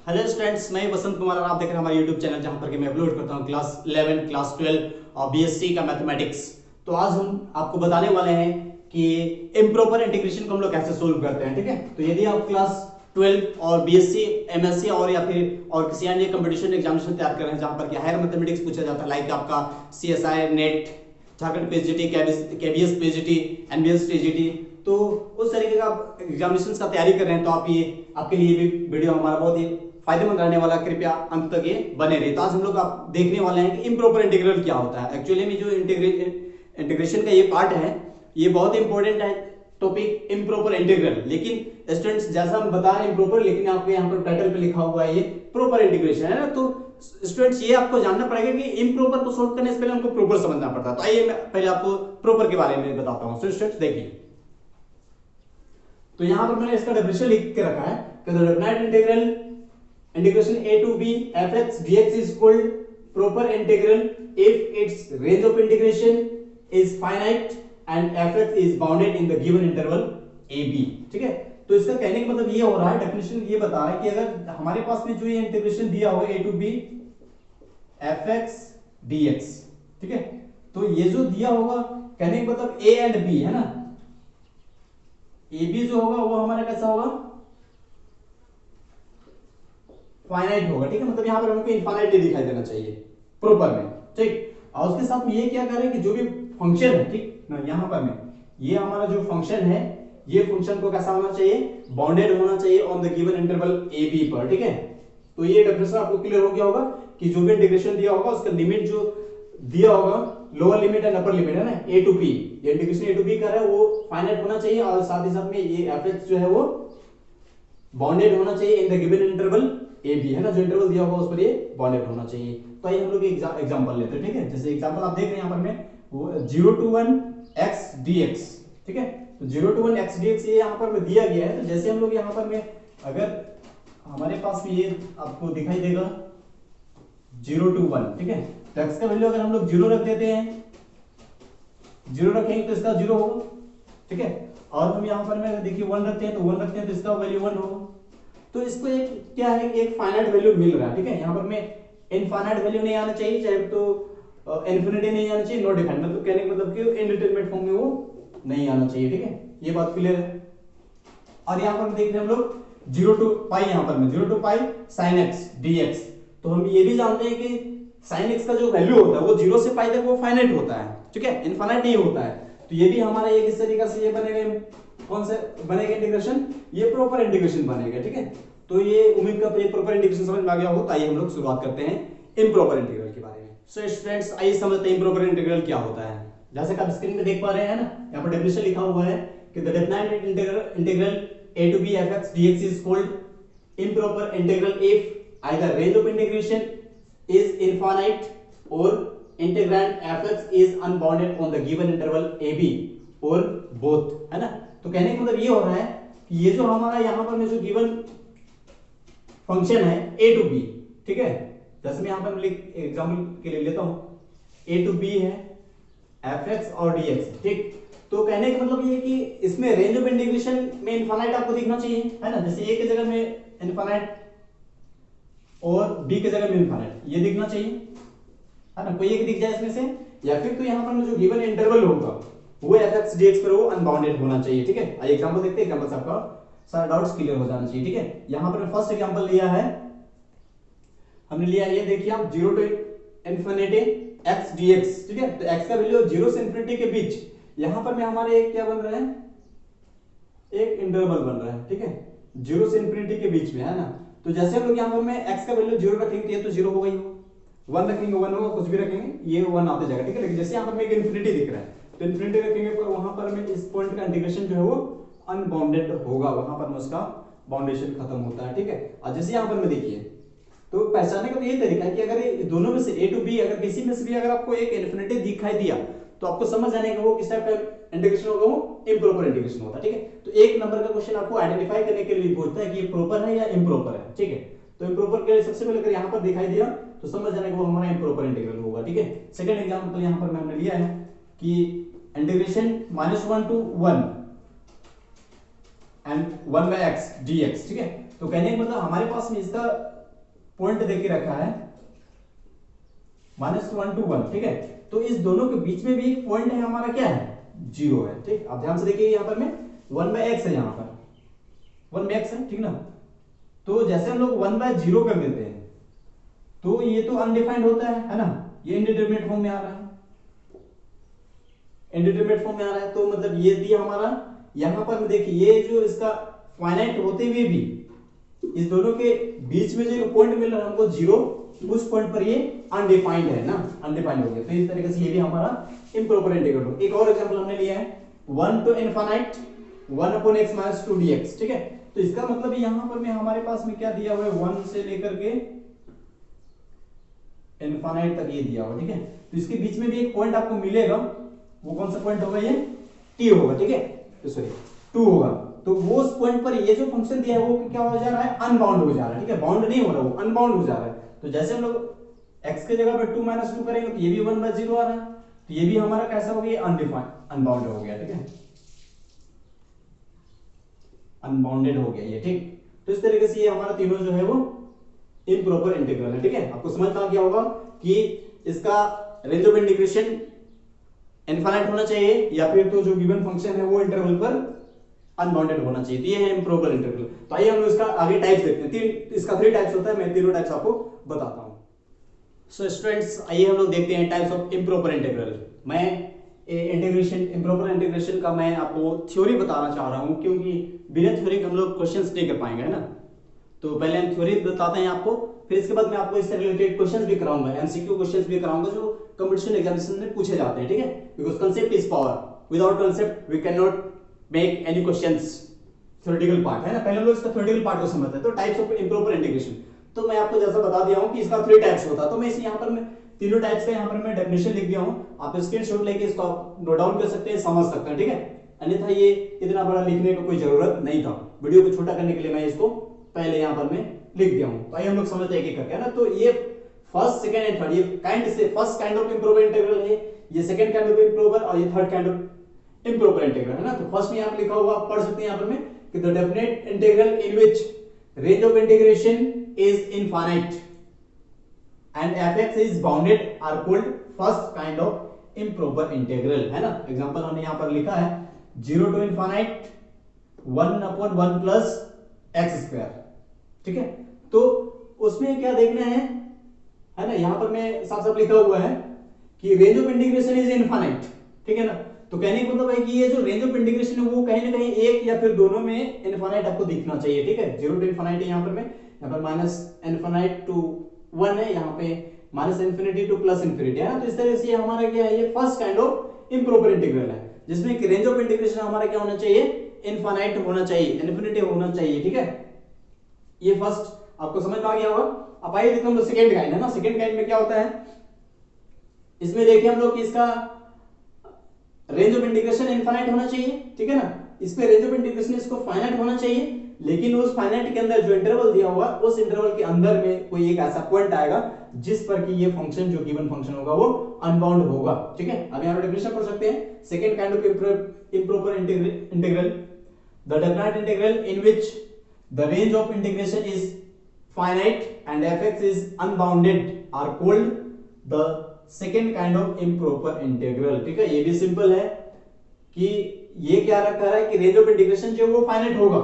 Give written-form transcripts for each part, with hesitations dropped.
Hello students, मैं वसंत कुमार और आप देख रहे हैं हमारे यूट्यूब चैनल जहां पर कि मैं अपलोड करता हूं क्लास 11, क्लास 12 और बीएससी का मैथमेटिक्स। तो आज हम आपको बताने वाले हैं कि इम्प्रॉपर इंटीग्रेशन को हम लोग कैसे सोल्व करते हैं। ठीक है, तो यदि आप क्लास 12 और बीएससी, एमएससी और या फिर और किसी अन्य कंपटीशन एग्जामिनेशन तैयार कर रहे हैं जहां पर कि हायर मैथमेटिक्स पूछा जाता है, लाइक आपका CSI, NET, Jharkhand PHDT, KBS PHDT, NBS TGT, तो उस तरीके का एग्जामिनेशन का तैयारी कर रहे हैं तो आप ये आपके लिए भी वीडियो हमारा बहुत ही फायदेमंद रहने वाला, कृपया अंत तक ये बने रहे। तो आज हम लोग आप देखने वाले हैं कि इम्प्रॉपर इंटीग्रल क्या होता है। एक्चुअली में जो इंटीग्रेशन का ये पार्ट है ये बहुत इंपॉर्टेंट है टॉपिक, इम्प्रॉपर इंटीग्रल। लेकिन स्टूडेंट्स जैसा हम बता रहे हैं इम्प्रॉपर, लेकिन आपको यहाँ पर टाइटल पे लिखा हुआ है ये प्रॉपर इंटीग्रेशन है ना। तो स्टूडेंट्स ये आपको जानना पड़ेगा कि इम्प्रॉपर को सोल्व करने से पहले हमको प्रॉपर समझना पड़ता है। तो आइए मैं पहले आपको प्रॉपर के बारे में बताता हूँ। स्टूडेंट्स देखिए, तो यहां पर मैंने इसका डेफिनेशन लिख के रखा है कि the definite integral integration a to b fx dx is called proper integral if its range of integration is finite and fx is bounded in the given interval ab। ठीक है, तो इसका कहने का मतलब ये हो रहा है, डेफिनेशन ये बता रहा है कि अगर हमारे पास में जो ये इंटीग्रेशन दिया हो a to b fx dx, ठीक है, तो ये जो दिया होगा कहने का मतलब a एंड b है ना, ab जो होगा वो हमारा कैसा होगा, फाइनाइट होगा। ठीक है, मतलब यहां पर हमको इनफाइनाइट दिखाई देना चाहिए प्रॉपर में। ठीक, और उसके साथ में ये क्या करें कि जो भी फंक्शन है, ठीक ना, यहां पर में ये हमारा जो फंक्शन है ये फंक्शन को कैसा होना चाहिए, बाउंडेड होना चाहिए on the given interval A B पर। ठीक है, तो ये डेफिनेशन आपको क्लियर हो गया होगा कि जो भी इंटीग्रेशन दिया होगा उसका लिमिट जो दिया होगा, lower limit and upper limit है ना, ए टू बी, ये इंटीग्रेशन ए टू बी कर रहा है वो फाइनाइट होना चाहिए और साथ ही साथ में ये एफ जो है वो बाउंडेड होना चाहिए in the given interval A B, है ना, जो इंटरवल दिया होगा उस पर ये बाउंडेड होना चाहिए। तो आइए हम लोग एग्जांपल लेते हैं। ठीक है, जैसे एग्जांपल आप देख रहे हैं यहां पर में वो 0 to 1 x dx। ठीक है, तो 0 to 1 x dx ये यहां पर में दिया गया है। तो जैसे हम लोग यहां पर में अगर हमारे पास में ये आपको दिखाई देगा 0 to 1, ठीक है, तो x का वैल्यू अगर हम लोग 0 रख देते हैं, 0 रखेंगे तो इसका 0 होगा। ठीक है, और हम यहां पर में देखिए 1 रखते हैं तो 1 रखते हैं तो इसका वैल्यू 1 होगा। तो इसको एक क्या है, एक फाइनाइट वैल्यू मिल रहा है। ठीक है, यहां पर में इनफाइनाइट वैल्यू नहीं आना चाहिए, चाहे तो इन्फिनिटी नहीं आना चाहिए, नो डिफाइंड, मतलब कहने का मतलब कि इनडिटरमिनेट फॉर्म में वो नहीं आना चाहिए। ठीक है, ये बात क्लियर है। और यहां पर देख रहे हैं हम लोग 0 to पाई, यहां पर में 0 to pi sin x dx। तो हम ये भी जानते हैं कि sin x का जो वैल्यू होता है वो 0 से पाई तक वो फाइनाइट होता है। ठीक है, इनफाइनाइट नहीं होता है। तो ये भी हमारा ये किस तरीके से ये बनेगा, कौन से बनेगा इंटीग्रेशन, ये प्रॉपर इंटीग्रेशन बनेगा। ठीक है, तो ये उम्मीद करते हैं प्रॉपर इंटीग्रेशन समझ में आ गया हो। तो आइए हम लोग शुरुआत करते हैं इम्प्रॉपर इंटीग्रल के बारे में। सो स्टूडेंट्स आइए समझते हैं इम्प्रॉपर इंटीग्रल क्या होता है। जैसे कि आप स्क्रीन पे देख पा रहे हैं ना, यहाँ पर डेफिनेशन लिखा हुआ है कि the definite integral a to b fx dx is called improper integral if either range of integration is infinite or integrand fx is unbounded on the given interval ab or both, है ना। तो कहने का मतलब ये हो रहा है कि ये जो हमारा यहाँ पर में जो गिवन फंक्शन है a टू b, ठीक है, जैसे मैं यहाँ पर एग्जाम्पल के लिए लेता हूँ a टू b है fx और dx। ठीक, तो कहने का मतलब ये कि इसमें रेंज ऑफ इंटीग्रेशन में इनफाइनाइट आपको दिखना चाहिए, है ना, जैसे a की जगह में इनफाइनाइट और b की जगह में इनफाइनाइट ये दिखना चाहिए, है ना, कोई एक दिख जाए इसमें से, या फिर तो यहाँ पर जो गिवन इंटरवल होगा वो fx dx पर वो अनबाउंडेड होना चाहिए। ठीक है, आइए एग्जांपल देखते हैं, एग्जांपल से आपका सारा डाउट्स क्लियर हो जाना चाहिए। ठीक है, यहाँ पर फर्स्ट एग्जांपल लिया है, हमने लिया ये देखिए आप 0 to इन्फिनिटी x dx। ठीक है, तो x का वैल्यू 0 से इन्फिनिटी के बीच, यहां पर में हमारे एक क्या बन रहा है, एक इंटरवल बन रहा है। ठीक है, 0 से इन्फिनिटी के बीच में, है ना। तो जैसे हम लोग यहां पर में x का वैल्यू 0 रखेंगे तो ये तो 0 होगा ही होगा, 1 रखेंगे 1 होगा, कुछ भी रखेंगे ये 1 आते जाएगा। ठीक है, लेकिन जैसे यहां पर में एक इन्फिनिटी दिख रहा है तो इन्फिनिटी रखेंगे पर वहां पर में इस पॉइंट का इंटीग्रेशन जो है वो अनबाउंडेड होगा, वहां पर में उसका बाउंडेशन खत्म होता है। ठीक है, और जैसे यहां पर में देखिए तो पहचानने का तो यही तरीका है कि अगर ये दोनों में से a टू b अगर किसी में से भी अगर आपको एक इन्फिनिटी दिखाई दिया तो आपको समझ जाने का वो किस टाइप का इंटीग्रेशन होगा, वो इम्प्रॉपर इंटीग्रेशन होता है। ठीक है, तो एक नंबर का क्वेश्चन आपको आइडेंटिफाई करने के लिए पूछता है कि ये प्रॉपर है या इम्प्रॉपर है। ठीक है, तो इम्प्रॉपर के लिए सबसे पहले अगर यहाँ पर दिखाई दिया तो समझ जाने का वो हमारा इम्प्रॉपर इंटीग्रल होगा। ठीक है, सेकंड एग्जांपल यहाँ पर हमने लिया है कि integration -1 to 1 and 1 by x dx। ठीक है, तो कहने का मतलब हमारे पास में इसका पॉइंट देके रखा है -1 to 1, ठीक है। तो इस दोनों के बीच में भी एक पॉइंट है हमारा, क्या है, 0 है, ठीक। आप ध्यान से देखिए यहाँ पर में 1/x है, यहाँ पर 1/x है, ठीक ना। तो जैसे हम लोग 1/0 कर देते हैं तो ये तो अनडिफाइंड होता है ना, ये इनडिटरमिनेट फॉर्म में आ रहा है, इनडिटरमिनेट फॉर्म में आ रहा है। तो मतलब ये दिया हमारा, यहां पर देखिए ये जो इसका फाइनाइट होते हुए भी इस दोनों के बीच में जो पॉइंट मिल रहा है हमको 0, उस पॉइंट पर ये अनडिफाइंड है ना, अनडिफाइंड हो गया। तो इस तरीके से ये भी हमारा इम्प्रॉपर इंटीग्रल हो। एक और एग्जांपल हमने लिया है 1 to इनफिनिट 1/x - 2 dx, ठीक है। तो इसका मतलब यहां पर में हमारे पास में क्या दिया हुआ है, 1 से लेकर के इनफिनिट तक ये दिया हुआ, ठीक है। तो इसके बीच में भी एक पॉइंट आपको मिलेगा, वो कौन सा पॉइंट होगा, ये t होगा, ठीक है, तो सॉरी 2 होगा। तो वो उस पॉइंट पर ये जो फंक्शन दिया है वो क्या हो जा रहा है, अनबाउंड हो जा रहा है, ठीक है, बाउंड नहीं हो रहा, वो अनबाउंड हो जा रहा है। तो जैसे हम लोग x के जगह पर 2 - 2 करेंगे तो ये भी 1/0 आ रहा है, तो ये भी हमारा कैसा हो गया, अनडिफाइंड, अनबाउंड हो गया, ठीक है, अनबाउंडेड हो गया ये, ठीक। तो इस तरीके से ये हमारा तीनों जो है वो इम्प्रॉपर इंटीग्रल है, ठीक है। आपको समझ में आ गया होगा कि इसका रेंज ऑफ इंटीग्रेशन इनफिनिट होना चाहिए या फिर तो जो गिवन फंक्शन है वो इंटरवल पर अनबाउंडेड होना चाहिए। तो ये है इम्प्रॉपर इंटीग्रल। तो आइए हम लोग इसका आगे टाइप्स देखते हैं। इसका 3 टाइप्स होता है, मैं तीनों टाइप्स आपको बताता हूं। सो स्टूडेंट्स, आइए हम लोग देखते हैं टाइप्स ऑफ इम्प्रॉपर इंटीग्रल। मैं इंटीग्रेशन, इम्प्रॉपर इंटीग्रेशन का मैं आपको थ्योरी बताना चाह रहा हूं, क्योंकि बिना थ्योरी के हम लोग क्वेश्चंस नहीं कर पाएंगे, है ना। तो पहले हम थ्योरी बताते हैं आपको, फिर इसके बाद मैं आपको इससे रिलेटेड क्वेश्चंस भी कराऊंगा, एमसीक्यू क्वेश्चंस भी कराऊंगा जो कंपटीशन एग्जामिनेशन में पूछे जाते हैं, ठीक है। Because concept is power, without concept we can not make any questions. Theoretical part है ना, पहले हम लोग इसका थ्योरेटिकल पार्ट को समझते हैं। तो टाइप्स ऑफ इम्प्रॉपर इंटीग्रेशन, तो मैं आपको जैसा बता दिया हूं कि इसका 3 टाइप्स होता है। तो मैं इसे यहां पर मैं तीनों टाइप्स का यहां पर मैं डेफिनेशन लिख दिया हूं, आप स्क्रीनशॉट लेके इसको नोट डाउन कर सकते हैं, समझ सकते हैं, ठीक है। अन्यथा ये इतना बड़ा लिखने का कोई जरूरत नहीं था, वीडियो को छोटा करने के लिए मैं इसको पहले यहां पर मैं लिख दिया हूं। तो आइए हम लोग समझते हैं एक-एक करके, है ना। तो ये फर्स्ट, सेकंड एंड थर्ड, ये काइंड से first kind of improper integral है, ये सेकंड काइंड ऑफ इम्प्रॉपर और ये third kind of improper integral, है ना। तो फर्स्ट में यहां पे लिखा हुआ आप पढ़ सकते हैं यहां पर में कि the definite integral in which range of integration is infinite and fx is bounded are called first kind of improper integral, है ना। एग्जांपल हमने यहां पर लिखा है 0 to इनफिनिट 1/1 प्लस x², ठीक है। तो उसमें क्या देखना है ना, यहां पर मैं साफ साफ लिखा हुआ है कि range of integration is infinite, ठीक है ना। तो कहने का मतलब है कि ये जो रेंज ऑफ इंटीग्रेशन है वो कहीं ना कहीं एक या फिर दोनों में इनफिनिट आपको दिखना चाहिए, ठीक है। 0 to इनफिनिट है यहां पर में, यहां पर माइनस इनफिनिट टू 1 है, यहां पे minus infinity two plus infinity है ना। तो इस तरह से हमारा क्या है, ये first kind of improper integral है, जिसमें कि रेंज ऑफ इंटीग्रेशन हमारा क्या होना चाहिए, इनफिनिट होना चाहिए, इनफिनिटी होना चाहिए, ठीक है। ये फर्स्ट आपको समझ में आ गया होगा। अब आइए देखते हैं हम लोग सेकंड काइंड, है ना। सेकंड काइंड में क्या होता है, इसमें देखिए हम लोग कि इसका रेंज ऑफ इंटीग्रेशन इनफिनिट होना चाहिए, ठीक है ना। इस पे रेंज ऑफ इंटीग्रेशन इसको फाइनाइट होना चाहिए, लेकिन उस फाइनाइट के अंदर जो इंटरवल दिया हुआ उस इंटरवल के अंदर में कोई एक ऐसा पॉइंट आएगा जिस पर कि ये फंक्शन जो गिवन फंक्शन होगा वो अनबाउंड होगा, ठीक है। अब यहां पर डेफिनेशन पढ़ सकते हैं। Second kind of improper integral, the definite integral in which the range of integration is finite and fx is unbounded are called the second kind of improper integral, ठीक है। ये भी सिंपल है कि ये क्या रखा है कि रेंज ऑफ इंटीग्रेशन जो वो फाइनाइट होगा,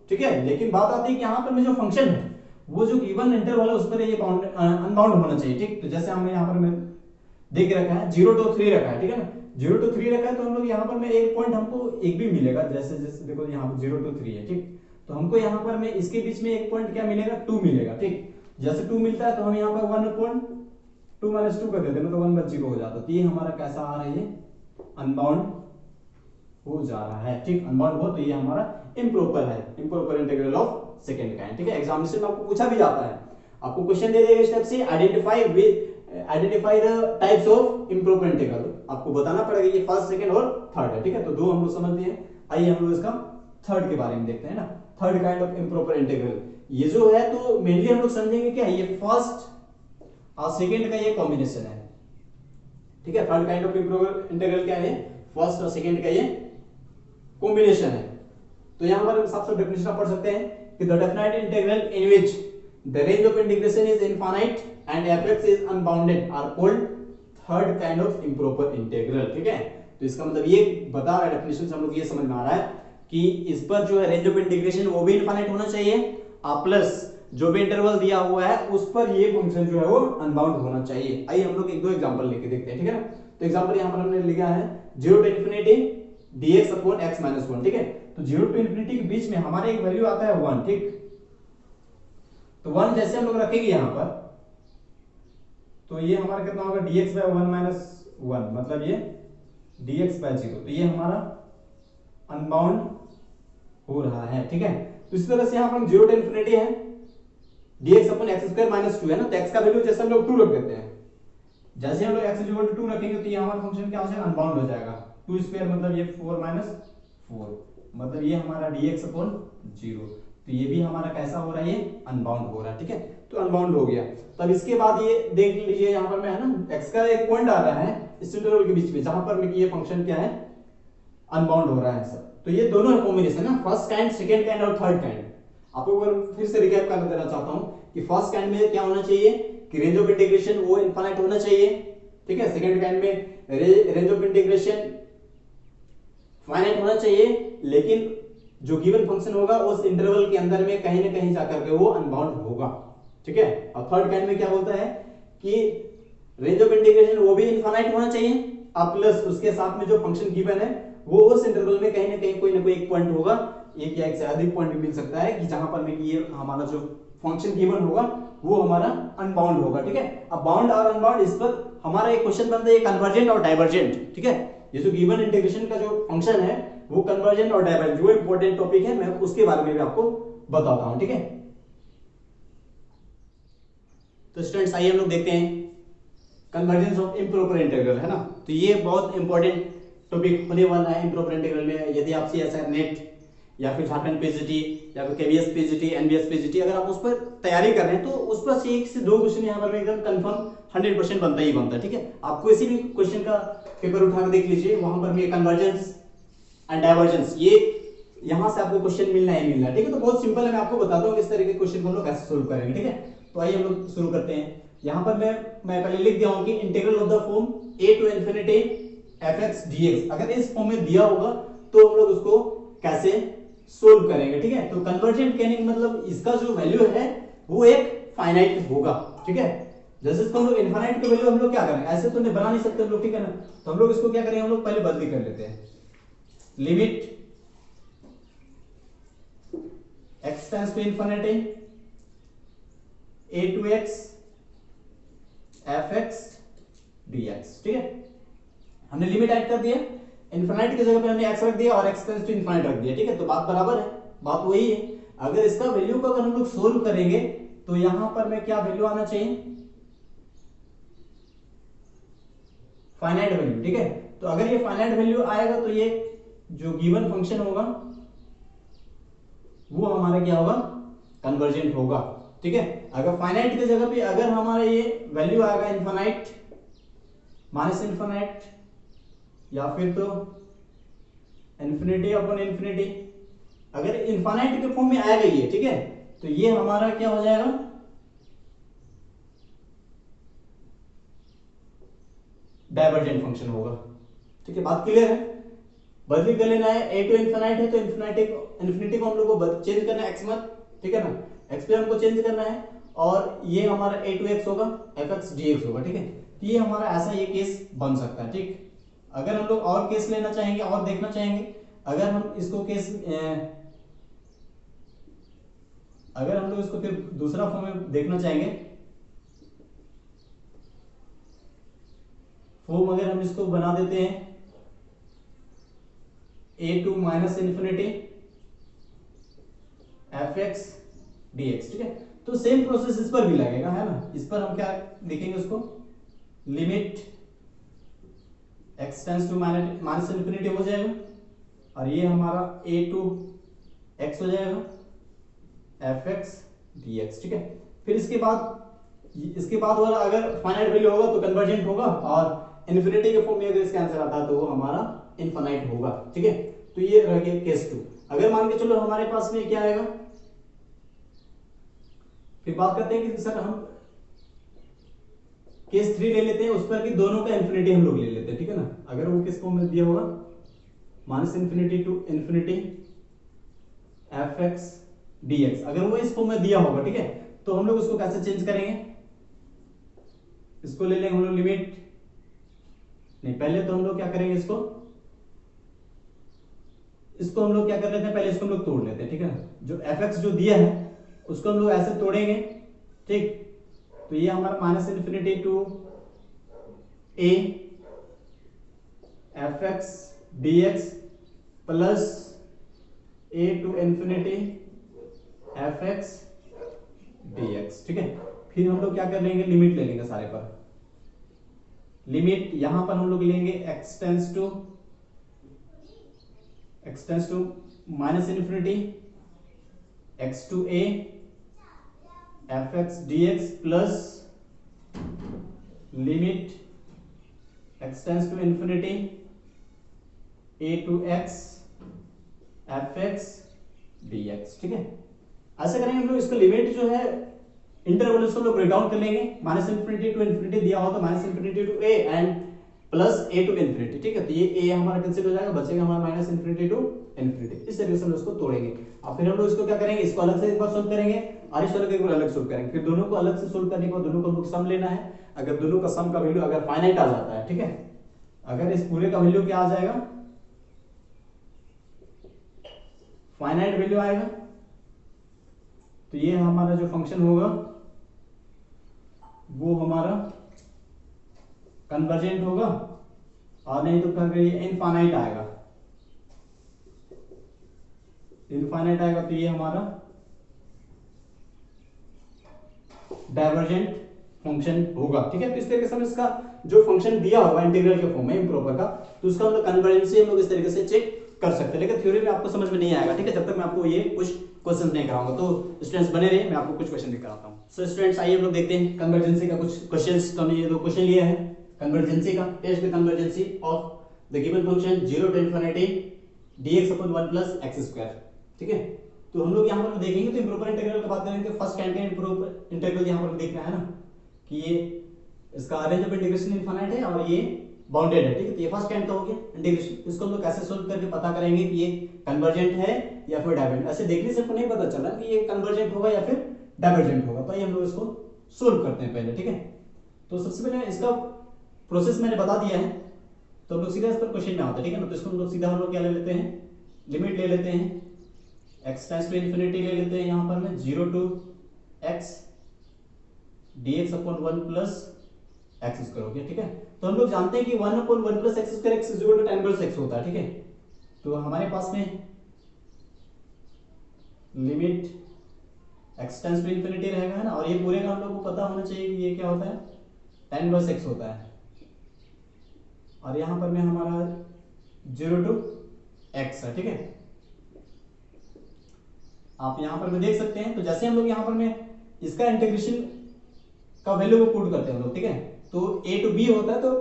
ठीक है। लेकिन बात आती है कि यहां पर में जो फंक्शन है वो जो गिवन इंटरवल है उस पर ये अनबाउंड होना चाहिए, ठीक। तो जैसे हमने यहां पर में देख रखा है 0 to 3 रखा है, ठीक है ना। 0 to 3 रखा है तो हम लोग यहां पर में एक पॉइंट हमको एक भी मिलेगा, जैसे जैसे देखो यहां पर 0 to 3 है, ठीक। तो हमको यहां पर में इसके बीच में एक पॉइंट क्या मिलेगा, 2 मिलेगा, ठीक। जैसे 2 मिलता है तो हम यहां पर 1/2 - 2 कर देते हैं तो 1/0 हो जाता है। तो ये हमारा कैसा आ रहा है, ये अनबाउंड हो जा रहा है, ठीक। अनबाउंड हो तो ये हमारा इम्प्रॉपर है, improper integral of second kind, ठीक है। एग्जामिनेशन में आपको पूछा भी जाता है, आपको क्वेश्चन दे देगा इस टाइप से, identify the types of improper integral, आपको बताना पड़ेगा ये फर्स्ट, सेकंड और थर्ड है, ठीक है। तो दो हम लोग समझ लिए। आइए हम लोग इसका थर्ड के बारे में देखते हैं ना। Third kind of improper integral, ये जो है तो मेनली हम लोग समझेंगे क्या, ये फर्स्ट और सेकंड का ये कॉम्बिनेशन है, ठीक है। Third kind of improper integral क्या है, फर्स्ट और सेकंड का ये कॉम्बिनेशन है। तो यहां पर हम सबसे डेफिनेशन पढ़ सकते हैं कि the definite integral in which the range of integration is infinite and F is unbounded are called third kind of improper integral. ठीक है, तो इसका मतलब ये बता रहा है, डेफिनेशन से हम लोग ये समझ में आ रहा है कि इस पर जो है रेंज ऑफ इंटीग्रेशन वो भी इनफाइनाइट होना चाहिए, प्लस जो भी इंटरवल दिया हुआ है उस पर ये फंक्शन जो है वो अनबाउंड होना चाहिए। आइए हम लोग एक दो एग्जांपल लेके देखते हैं। ठीक है ना, तो एग्जांपल यहां पर हमने लिखा है 0 to infinity dx upon x minus 1। ठीक है, तो 0 to infinity के बीच में हमारे एक वैल्यू आता है 1। ठीक, तो 1 जैसे हम लोग रखेंगे यहां पर, तो ये हमारा कितना होगा dx by 1 minus 1, मतलब ये dx by 0, तो ये हमारा अनबाउंड हो रहा है। ठीक है, तो इसी तरह से यहां पर 0 to infinity है dx upon x square minus 2 है ना, तो x का वैल्यू जैसे हम लोग 2 रख देते हैं, जैसे हम लोग x इक्वल टू 2 रखेंगे तो ये हमारा फंक्शन क्या हो जाएगा, अनबाउंड हो जाएगा। 2 स्क्वायर मतलब ये 4 माइनस 4, मतलब ये हमारा dx अपॉन 0, तो ये भी हमारा कैसा हो रहा है, ये अनबाउंड हो रहा है। ठीक है, तो अनबाउंड हो गया। तब इसके बाद ये देख लीजिए यहाँ पर मैं है ना, x का एक पॉइंट आ रहा है इस इंटरवल के बीच में जहां पर ये फंक्शन क्या है, अनबाउंड हो रहा है सर। तो ये दोनों है कॉम्बिनेशन ना, फर्स्ट काइंड, सेकंड काइंड और थर्ड काइंड। आपको फिर से रिकैप कर देना चाहता हूं कि फर्स्ट काइंड में क्या होना चाहिए कि रेंज ऑफ इंटीग्रेशन वो इनफाइनाइट होना चाहिए। ठीक है, सेकंड काइंड में रेंज ऑफ इंटीग्रेशन फाइनाइट होना चाहिए, लेकिन जो गिवन फंक्शन होगा उस इंटरवल के अंदर में कहीं ना कहीं जाकर के वो अनबाउंड होगा। ठीक है, और थर्ड काइंड में क्या बोलता है कि रेंज ऑफ इंटीग्रेशन वो भी इनफाइनाइट होना चाहिए, प्लस उसके साथ में जो फंक्शन गिवन है वो उस इंटरवल में कहीं ना कहीं कोई ना कोई एक पॉइंट होगा, एक या एक से अधिक पॉइंट भी मिल सकता है कि जहां पर में ये हमारा जो फंक्शन गिवन होगा वो हमारा अनबाउंड होगा। ठीक है, अब बाउंड और अनबाउंड, इस पर हमारा एक क्वेश्चन बनता है कन्वर्जेंट और डाइवर्जेंट। ठीक है, ये जो गिवन इंटीग्रेशन का जो फंक्शन है वो कन्वर्जेंट और डाइवर्जेंट, जो इंपॉर्टेंट टॉपिक है, मैं उसके बारे में भी आपको बताता हूं। ठीक है, तो स्टूडेंट्स आइए हम लोग देखते हैं कन्वर्जेंस ऑफ इम्प्रॉपर इंटीग्रल, है ना। तो ये बहुत इंपॉर्टेंट टॉपिक होने वाला है इम्प्रॉपर इंटीग्रल में। यदि आप सीएसआर नेट या फिर झारखंड पीजीटी या फिर केवीएस पीजीटी, एनबीएस पीजीटी, अगर आप उस पर तैयारी कर रहे हैं तो उस पर से 1 से 2 क्वेश्चन यहाँ पर एकदम कंफर्म 100% बनता ही बनता है। ठीक है, आप कोई भी क्वेश्चन का पेपर उठाकर देख लीजिए, वहां पर भी कन्वर्जेंस एंड डाइवर्जेंस, ये यहां से आपको क्वेश्चन मिलना ही मिलना है। ठीक है, तो बहुत सिंपल है, मैं आपको बताता हूँ किस तरह के क्वेश्चन को हम लोग कैसे सोल्व करेंगे। ठीक है, तो आइए हम लोग शुरू करते हैं। यहाँ पर मैं पहले लिख दिया हूं कि integral of the form a to infinity fx dx, अगर इस फॉर्म में दिया होगा तो हम लोग उसको कैसे सोल्व करेंगे। ठीक है, तो कन्वर्जेंट कहने का मतलब इसका जो वैल्यू है वो एक फाइनाइट होगा। ठीक है, जैसे इसको हम लोग इनफाइनाइट की वैल्यू हम लोग क्या करेंगे, ऐसे तो नहीं बना नहीं सकते हम लोग। ठीक है ना, तो हम लोग इसको क्या करेंगे, हम लोग पहले बदली कर लेते हैं, limit x tends to infinity a to x fx dx। ठीक है, हमने लिमिट ऐड कर दिया, इनफिनिट की जगह पे हमने x रख दिया और x टेंड्स टू इनफिनिट रख दिया। ठीक है, तो बात बराबर है, बात वही है। अगर इसका वैल्यू को अगर हम लोग सोल्व करेंगे तो यहां पर में क्या वैल्यू आना चाहिए, फाइनाइट वैल्यू। ठीक है, तो अगर ये फाइनाइट वैल्यू आएगा तो ये जो गिवन फंक्शन होगा वो हमारा क्या होगा, कन्वर्जेंट होगा। ठीक है, अगर फाइनाइट की जगह पे अगर हमारा ये वैल्यू आएगा इनफिनिट, माइनस इनफिनिट, या फिर तो इन्फिनिटी अपॉन इन्फिनिटी, अगर इनफिनिट के फॉर्म में आएगा ये, ठीक है, तो ये हमारा क्या हो जाएगा, डाइवर्जेंट फंक्शन होगा। ठीक है, बात क्लियर है। बदली कर लेना है, a टू इनफिनिट है तो इन्फिनिटी को हम लोग को चेंज करना है x मत। ठीक है ना, x पे हमको चेंज करना है, और ये हमारा a टू x होगा, fx dx होगा। ठीक है, तो ये हमारा ऐसा ये केस बन सकता है। ठीक, अगर हम लोग और केस लेना चाहेंगे और देखना चाहेंगे, अगर हम इसको केस अगर हम लोग इसको फिर दूसरा फॉर्म में देखना चाहेंगे, फॉर्म अगर हम इसको बना देते हैं a to minus infinity fx dx। ठीक है, तो सेम प्रोसेस इस पर भी लगेगा, है ना। इस पर हम क्या लिखेंगे, उसको limit x tends to minus infinity हो जाएगा, और ये हमारा a टू x हो जाएगा fx dx। ठीक है, फिर इसके बाद वाला अगर फाइनाइट वैल्यू होगा तो कन्वर्जेंट होगा, और इन्फिनिटी के फॉर्म में अगर इसका आंसर आता है तो वो हमारा इनफिनिट होगा। ठीक है, तो ये रह गया केस 2। अगर मान के चलो हमारे पास में क्या आएगा, फिर बात करते हैं कि सर हम केस 3 ले लेते हैं, उस पर कि दोनों का इन्फिनिटी हम लोग ले लेते हैं, ठीक है ना। अगर वो किस फॉर्म में दिया होगा, minus infinity to infinity F X D X, अगर वो इस फॉर्म में दिया होगा, ठीक है, तो हम लोग उसको कैसे चेंज करेंगे, इसको ले लेंगे हम लोग लिमिट, नहीं पहले तो हम लोग क्या करेंगे, इसको हम लोग क्या कर लेते हैं, पहले इसको हम लोग तोड़ लेते हैं, ठीक है ना। जो एफ एक्स जो दिया है उसको हम लोग ऐसे तोड़ेंगे, ठीक। तो ये हमारा minus infinity to A F X D X plus A to infinity F X D X, ठीक है। फिर हम लोग क्या कर लेंगे, लिमिट ले लेंगे सारे पर, लिमिट यहां पर हम लोग लेंगे X tends to minus infinity X to A F X D X plus limit X tends to infinity A to X F X D X, ठीक है। ऐसे करेंगे हम लोग, इसका लिमिट जो है इंटरवल उसको लोग ब्रेक डाउन कर लेंगे, माइनस इन्फिनिटी टू इन्फिनिटी दिया हो तो minus infinity to A and plus A to infinity, ठीक है। तो ये ए हमारा कैंसिल हो जाएगा, बचेगा हमारा माइनस इन्फिनिटी टू इन्फिनिटी। इस तरीके से हम उसको तोड़ेंगे। अब फिर हम लोग इसको क्या करेंगे, इसको अलग से एक बार सोल्व करेंगे और इस वाले को एक बार अलग सोल्व करेंगे। फिर दोनों को अलग से सोल्व करने के बाद दोनों को हम लोग सम लेना है। अगर दोनों का सम का वैल्यू अगर फाइनाइट आ जाता है, ठीक है, अगर इस पूरे का वैल्यू क्या आ जाएगा, फाइनाइट वैल्यू आएगा, तो ये हमारा जो फंक्शन होगा वो हमारा कन्वर्जेंट होगा, और नहीं तो क्या इनफाइनाइट आएगा, इनफाइनाइट आएगा तो ये हमारा डाइवर्जेंट फंक्शन होगा, ठीक है। तो इस तरीके से हम इसका जो फंक्शन दिया होगा इंटीग्रल के फॉर्म में इम्प्रॉपर का, तो उसका हम लोग कन्वर्जेंसी हम लोग इस तरीके से चेक कर सकते हैं। लेकिन थ्योरी में आपको समझ में नहीं आएगा, ठीक है, जब तक मैं आपको ये कुछ क्वेश्चन नहीं कराऊंगा। तो स्टूडेंट्स बने रहिए, मैं आपको कुछ क्वेश्चन भी कराता हूं। सो स्टूडेंट्स आइए हम लोग देखते हैं कन्वर्जेंसी का कुछ क्वेश्चंस। तो हमने ये दो क्वेश्चन लिया है कन्वर्जेंसी का, test the convergency of the given function 0 to infinity dx upon 1 plus x square, ठीक है। तो हम लोग यहाँ पर देखेंगे, तो इंप्रोपर इंटीग्रल की बात करेंगे, फर्स्ट काइंड का इंप्रोपर इंटीग्रल यहाँ पर देखना है ना, कि ये इसका रेंज ऑफ इंटीग्रेशन इनफाइनाइट है और ये बाउंडेड है, ठीक है। तो ये फर्स्ट काइंड का हो गया इंटीग्रेशन। इसको हम लोग कैसे सोल्व करके पता करेंगे कि ये कन्वर्जेंट है या फिर डाइवर्जेंट। ऐसे देखने से आपको नहीं पता चला कि ये कन्वर्जेंट होगा या फिर डाइवर्जेंट होगा। तो ये हम लोग इसको सोल्व करते हैं पहले, ठीक है। तो सबसे पहले इसका प्रोसेस मैंने बता दिया है, तो हम लोग सीधा इस पर क्वेश्चन में आते हैं, ठीक है ना। तो इसको हम लोग सीधा हम लोग क्या ले लेते हैं, लिमिट ले लेते हैं, एक्स टेंड्स टू इन्फिनिटी ले लेते हैं यहाँ पर में 0 to x dx upon 1 plus x square हो गया, ठीक है। तो हम लोग जानते हैं कि 1 upon 1 plus x square x is equal to tan inverse x होता है, ठीक है। तो हमारे पास में limit x tends to infinity रहेगा, है ना, और ये पूरे का हम लोग को पता होना चाहिए कि ये क्या होता है, tan inverse x होता है, और यहाँ पर में हमारा 0 to x है, ठीक है। आप यहाँ पर में देख सकते हैं। तो जैसे हम लोग यहाँ पर में इसका इंटीग्रेशन का वैल्यू को पुट करते हैं हम लोग, ठीक है। तो a टू b होता है, तो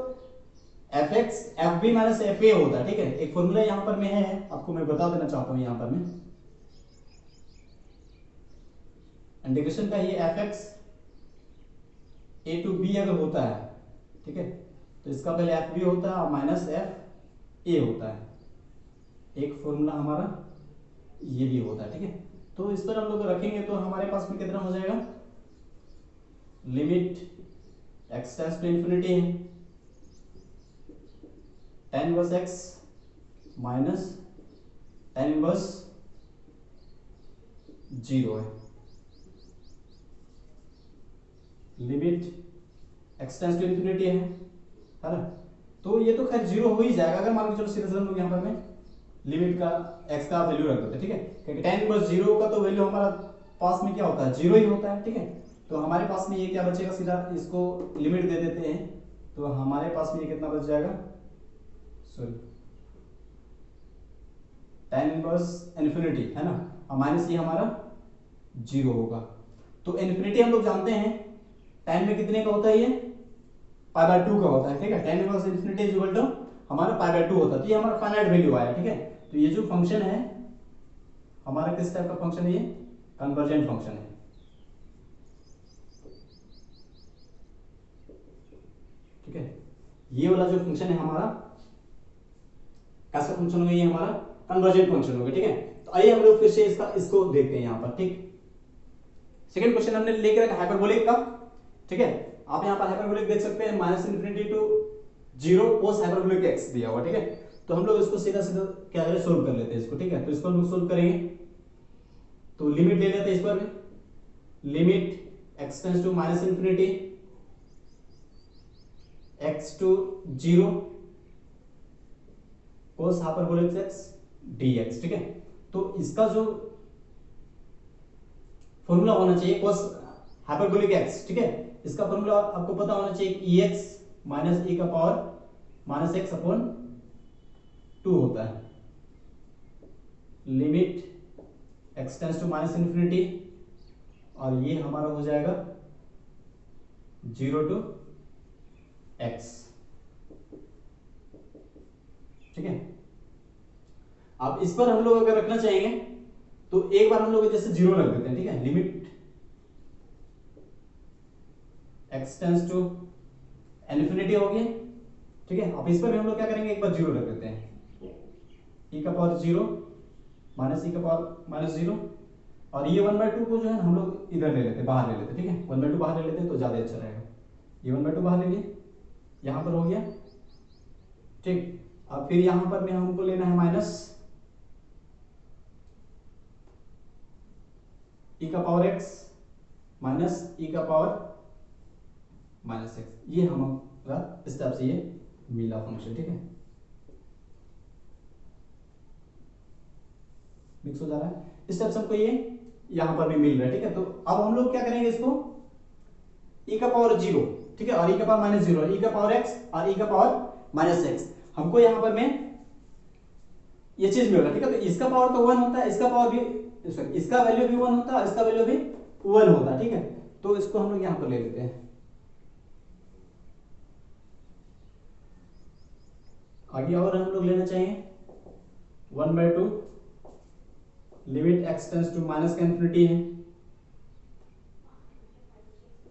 fx fb माइनस fa होता है, ठीक है। एक फॉर्मूला यहाँ पर में है, आपको मैं बता देना चाहता हूँ। यहाँ पर में इंटीग्रेशन का ये fx a टू b अगर होता है, ठीक है, तो इसका पहले fb होता है और माइनस fa होता है। एक फॉर्मूला हमारा ये भी होता है, ठीक है। तो इस पर हम लोग रखेंगे तो हमारे पास में कितना हो जाएगा, limit x tends to infinity है tan inverse x minus tan inverse 0 है, limit x tends to infinity है ना। तो ये तो खैर 0 हो ही जाएगा अगर मान के चलो सीधे हम लोग यहाँ पर में लिमिट का x का वैल्यू रख देते हैं, ठीक है। क्योंकि tan इनवर्स 0 का तो वैल्यू हमारा पास में क्या होता है, 0 ही होता है, ठीक है। तो हमारे पास में ये क्या बचेगा, सीधा इसको लिमिट दे देते हैं, तो हमारे पास में ये कितना बच जाएगा, सॉरी tan इनवर्स इन्फिनिटी है ना, और माइनस ये हमारा 0 होगा। तो इन्फिनिटी हम लोग जानते हैं tan में कितने का होता है, ये π/2 का होता है, ठीक है। tan inverse infinity is equal to हमारा π/2 होता है। तो ये हमारा फाइनाइट वैल्यू आया, ठीक है। तो ये जो फंक्शन है हमारा किस टाइप का फंक्शन है, ये कन्वर्जेंट फंक्शन है, ठीक है। ये वाला जो फंक्शन है हमारा कैसा फंक्शन होगा, ये हमारा कन्वर्जेंट फंक्शन होगा, ठीक है। तो आइए हम लोग फिर से इसको देखते हैं यहाँ पर, ठीक। सेकंड क्वेश्चन हमने लेके रखा हाइपरबोलिक का, ठीक है। आप यहाँ पर हाइपरबोलिक देख सकते हैं -∞ टू 0 cos हाइपरबोलिक x दिया हुआ, ठीक है। तो हम लोग इसको सीधा सीधा क्या करें, सोल्व कर लेते हैं इसको, ठीक है। तो इसको हम लोग सोल्व करेंगे तो लिमिट ले लेते हैं इस पर में, limit x tends to -∞ x to 0 cos hyperbolic x dx, ठीक है। तो इसका जो फॉर्मूला होना चाहिए cos हाइपरबोलिक x, ठीक है, इसका फॉर्मूला आपको पता होना चाहिए ex माइनस e का पावर माइनस x अपॉन 2 होता है, लिमिट x टेंड्स टू -∞, और ये हमारा हो जाएगा 0 टू x, ठीक है। अब इस पर हम लोग अगर रखना चाहेंगे तो एक बार हम लोग जैसे 0 रख देते हैं, ठीक है। Limit x tends to infinity हो गया, ठीक है। अब इस पर भी हम लोग क्या करेंगे, एक बार 0 रख देते हैं, e का पावर 0 माइनस e का पावर -0, और ये 1/2 को जो है हम लोग इधर ले लेते हैं, बाहर ले लेते हैं, ठीक है। 1/2 बाहर ले लेते हैं तो ज्यादा अच्छा रहेगा। ये 1/2 बाहर ले लिए, यहां पर हो गया, ठीक। अब फिर यहां पर भी हमको लेना है माइनस e का पावर x माइनस e का पावर -x, ये हमारा इस तरह से ये मिला फंक्शन, ठीक है। मिक्स हो जा रहा है इस टाइप से हमको ये यहां पर भी मिल रहा है, ठीक है। तो अब हम लोग क्या करेंगे, इसको e का पावर 0, ठीक है, और e का पावर -0, e का पावर x और e का पावर -x, हमको यहां पर में ये चीज मिल रहा है, ठीक है। तो इसका पावर तो 1 होता है, इसका पावर भी, इसका वैल्यू भी 1 होता है और इसका वैल्यू भी 1 होता है, ठीक है। तो इसको हम लोग यहां पर ले लेते हैं। आगे और हम लोग लेना चाहिए 1/2 लिमिट x टेंड्स टू -∞ है,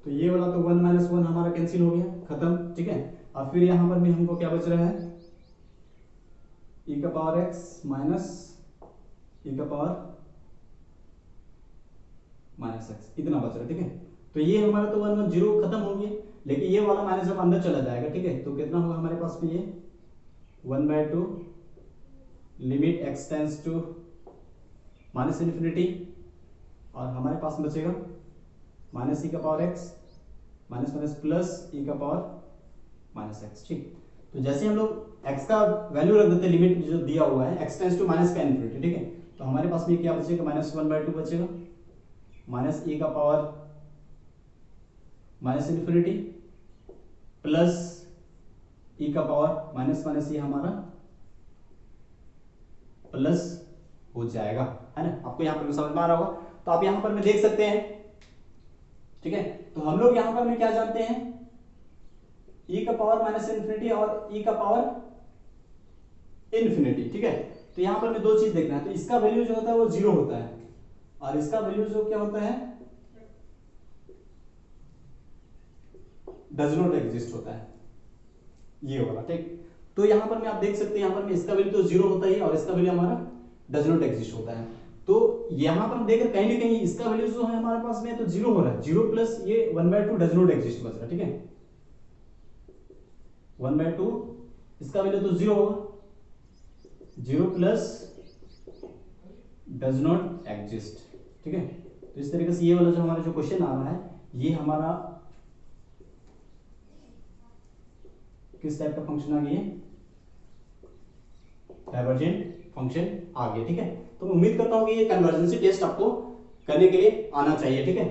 तो ये वाला तो 1 - 1 हमारा कैंसिल हो गया, खत्म, ठीक है। और फिर यहां पर भी हमको क्या बच रहा है, e का पावर x माइनस e का पावर -x, इतना बच रहा है, ठीक है। तो ये हमारा तो 1 1 0 खत्म हो गया, लेकिन ये वाला माइनस अब अंदर चला जाएगा, ठीक है। तो कितना होगा हमारे पास में, ये 1/2 लिमिट x टेंड्स टू -∞, और हमारे पास बचेगा माइनस e का power x minus minus plus e का पावर -x, ठीक। तो जैसे हम लोग x का वैल्यू रख देते हैं, लिमिट जो दिया हुआ है x टेंड्स टू -∞, ठीक है। तो हमारे पास में क्या बचेगा, -1/2 बचेगा, माइनस e का पावर -∞ प्लस e का पावर माइनस माइनस, ये हमारा प्लस हो जाएगा, है ना। आपको यहाँ पर समझ में आ रहा होगा, तो आप यहाँ पर में देख सकते हैं, ठीक है। तो हम लोग यहाँ पर में क्या जानते हैं, e का पावर -∞ और e का पावर ∞, ठीक है। तो यहाँ पर में दो चीज देखना है, तो इसका वैल्यू जो होता है वो 0 होता है, और इसका वैल्यू जो क्या होता है, डज नॉट एग्जिस्ट होता है, ये वाला, ठीक। तो यहाँ पर में आप देख सकते हैं, यहाँ पर में इसका वैल्यू तो 0 होता है और इसका वैल्यू हमारा डज नॉट एग्जिस्ट होता है। तो यहाँ पर हम देख रहे कहीं ना कहीं इसका वैल्यू जो है हमारे पास में तो 0 हो रहा है, 0 प्लस ये 1/2 डज नॉट एग्जिस्ट बच रहा है, ठीक है। 1/2 इसका वैल्यू तो 0 होगा, 0 प्लस डज नॉट एग्जिस्ट, ठीक है। तो इस तरीके से ये वाला जो हमारा जो क्वेश्चन आ रहा है, ये हमारा किस टाइप का फंक्शन आ गया, डाइवर्जेंट फंक्शन आ गया, ठीक है। तो मैं उम्मीद करता हूं कि ये कन्वर्जेंसी टेस्ट आपको करने के लिए आना चाहिए, ठीक है।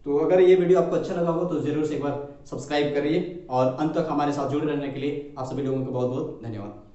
तो अगर ये वीडियो आपको अच्छा लगा हो तो जरूर से एक बार सब्सक्राइब करिए, और अंत तक हमारे साथ जुड़े रहने के लिए आप सभी लोगों को बहुत बहुत धन्यवाद।